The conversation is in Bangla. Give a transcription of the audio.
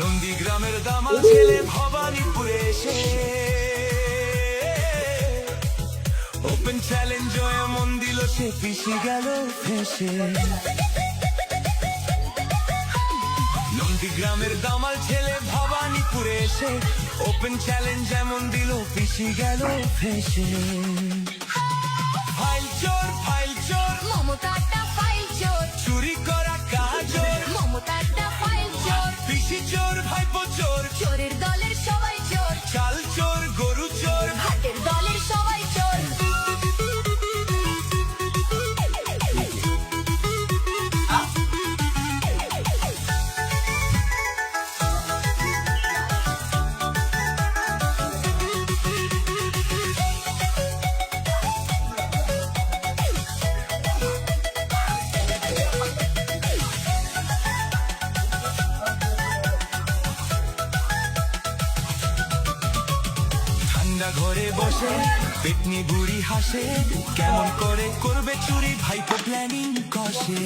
নন্দীগ্রামের দামাল ছেলে ভবানীপুরে এসে ওপেন চ্যালেঞ্জ এমন দিল সে পিছিয়ে গেল ফেসে। নন্দীগ্রামের দামাল ছেলে ভবানীপুরে এসে ওপেন চ্যালেঞ্জ এমন দিল পিছিয়ে গেল ফেসে। ফাইল চোর মমতাটা ফাইল চোর, চুরি করা কাজর মমতাটা ফাইল চোর, পিসি চোর ভাইপো চোর চোরের দলের সবাই চোর, চাল চোর গরু চোর হাটের দলের সবাই চোর। ঠান্ডা ঘরে বসে পেটনি বুড়ি হাসে কেমন করে করবে চুরি ভাইপো প্ল্যানিং কষে।